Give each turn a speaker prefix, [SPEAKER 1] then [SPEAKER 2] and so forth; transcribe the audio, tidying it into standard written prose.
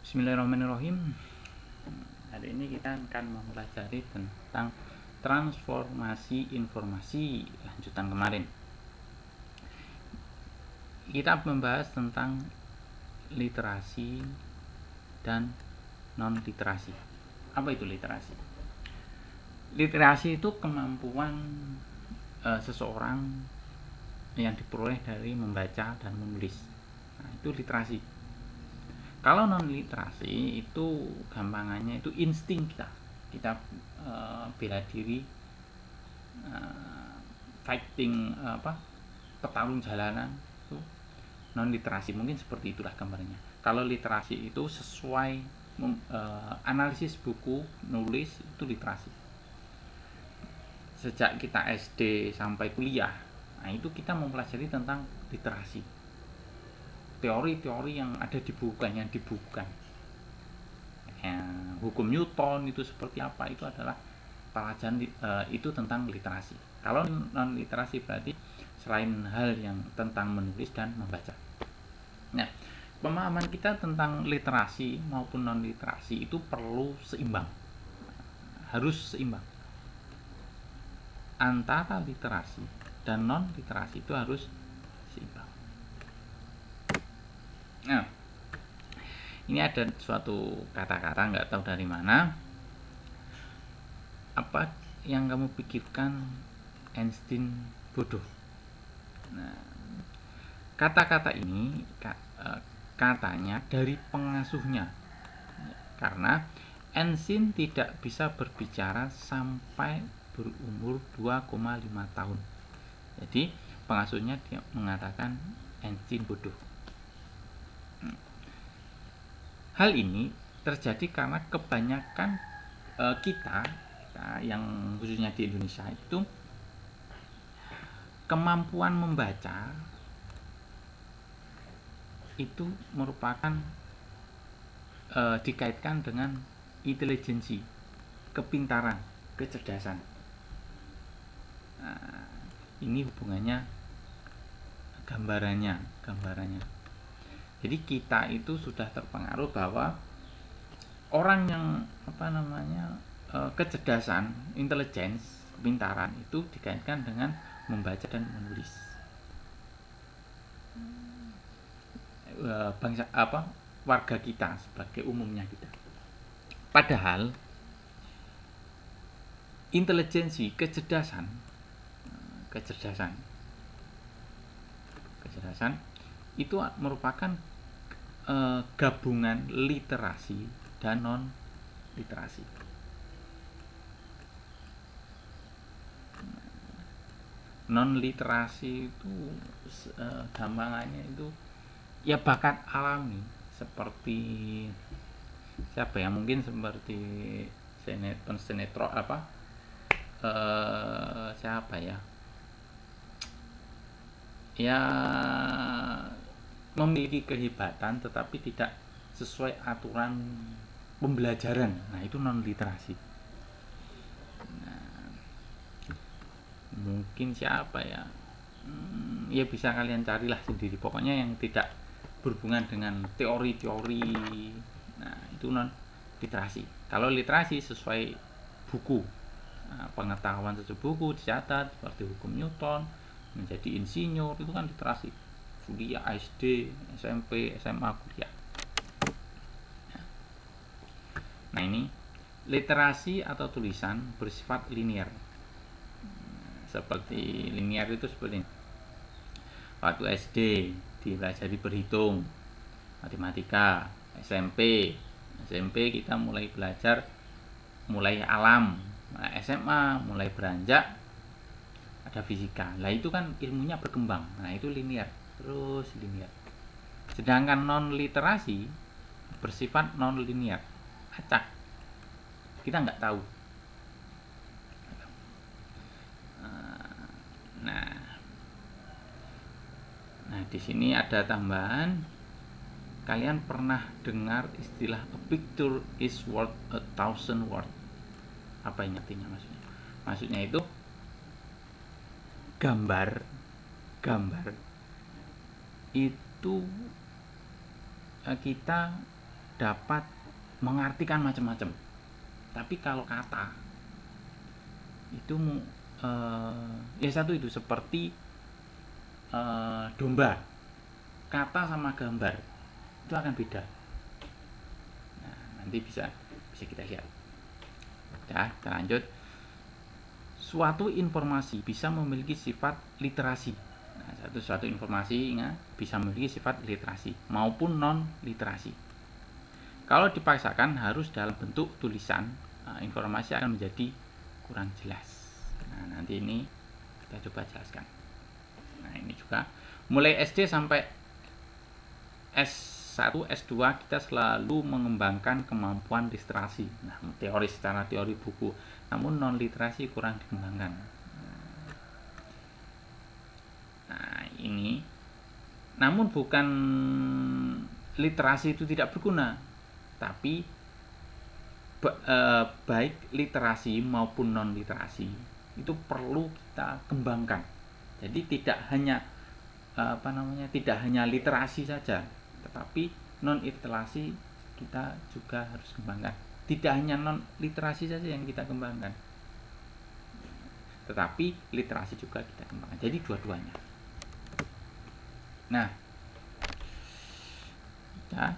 [SPEAKER 1] Bismillahirrahmanirrahim. Hari ini kita akan mempelajari tentang transformasi informasi lanjutan kemarin. Kita membahas tentang literasi dan non literasi. Apa itu literasi? Literasi itu kemampuan seseorang yang diperoleh dari membaca dan menulis. Nah, itu literasi. Kalau non literasi itu gampangannya itu insting kita bela diri, fighting, petarung jalanan, itu non literasi. Mungkin seperti itulah gambarnya. Kalau literasi itu sesuai analisis buku, nulis, itu literasi. Sejak kita SD sampai kuliah, nah itu kita mempelajari tentang literasi, teori-teori yang ada di buku, yang dibukukan. Hukum Newton itu seperti apa, itu adalah pelajaran itu tentang literasi. Kalau non literasi berarti selain hal yang tentang menulis dan membaca. Nah, pemahaman kita tentang literasi maupun non literasi itu perlu seimbang, harus seimbang antara literasi dan non literasi, itu harus seimbang. Nah, ini ada suatu kata-kata, nggak tahu dari mana. Apa yang kamu pikirkan Einstein bodoh? Nah, kata-kata ini katanya dari pengasuhnya, karena Einstein tidak bisa berbicara sampai berumur 2,5 tahun. Jadi pengasuhnya dia mengatakan Einstein bodoh. Hal ini terjadi karena kebanyakan kita yang khususnya di Indonesia itu kemampuan membaca itu merupakan dikaitkan dengan intelijensi, kepintaran, kecerdasan. Nah, ini hubungannya, gambarannya. Jadi kita itu sudah terpengaruh bahwa orang yang kecerdasan, intelligence, kepintaran itu dikaitkan dengan membaca dan menulis. Warga kita sebagai umumnya kita. Padahal intelijensi, kecerdasan itu merupakan gabungan literasi dan non literasi. Non literasi itu gampangannya itu ya bakat alami, seperti siapa ya, mungkin seperti sinetron siapa ya memiliki kehebatan tetapi tidak sesuai aturan pembelajaran. Nah, itu non literasi. Nah, mungkin siapa ya, ya bisa kalian carilah sendiri, pokoknya yang tidak berhubungan dengan teori-teori. Nah, itu non literasi. Kalau literasi sesuai buku, pengetahuan sesuai buku dicatat, seperti hukum Newton, menjadi insinyur, itu kan literasi. Kuliah SD, SMP, SMA, kuliah. Nah, ini literasi atau tulisan bersifat linear. Seperti linear itu seperti waktu SD dipelajari berhitung, matematika. SMP kita mulai belajar alam. Nah, SMA mulai beranjak ada fisika. Nah, itu kan ilmunya berkembang. Nah, itu linear, terus linear. Sedangkan non literasi bersifat non linear, acak, kita nggak tahu. Nah, di sini ada tambahan. Kalian pernah dengar istilah a picture is worth 1,000 words? Apa ini artinya maksudnya? Maksudnya itu gambar itu kita dapat mengartikan macam-macam. Tapi kalau kata itu ya satu itu seperti domba. Kata sama gambar itu akan beda. Nah, nanti bisa kita lihat. Ya, kita lanjut. Suatu informasi bisa memiliki sifat literasi. Nah, suatu informasi ingat bisa memiliki sifat literasi maupun non literasi. Kalau dipaksakan harus dalam bentuk tulisan, informasi akan menjadi kurang jelas. Nah, nanti ini kita coba jelaskan. Nah, ini juga mulai SD sampai S1, S2 kita selalu mengembangkan kemampuan literasi. Nah, secara teori buku, namun non literasi kurang dikembangkan. Nah, ini namun bukan literasi itu tidak berguna, tapi baik literasi maupun non literasi itu perlu kita kembangkan. Jadi tidak hanya tidak hanya literasi saja, tetapi non literasi kita juga harus kembangkan. Tidak hanya non literasi saja yang kita kembangkan, tetapi literasi juga kita kembangkan. Jadi dua-duanya. Nah, ya,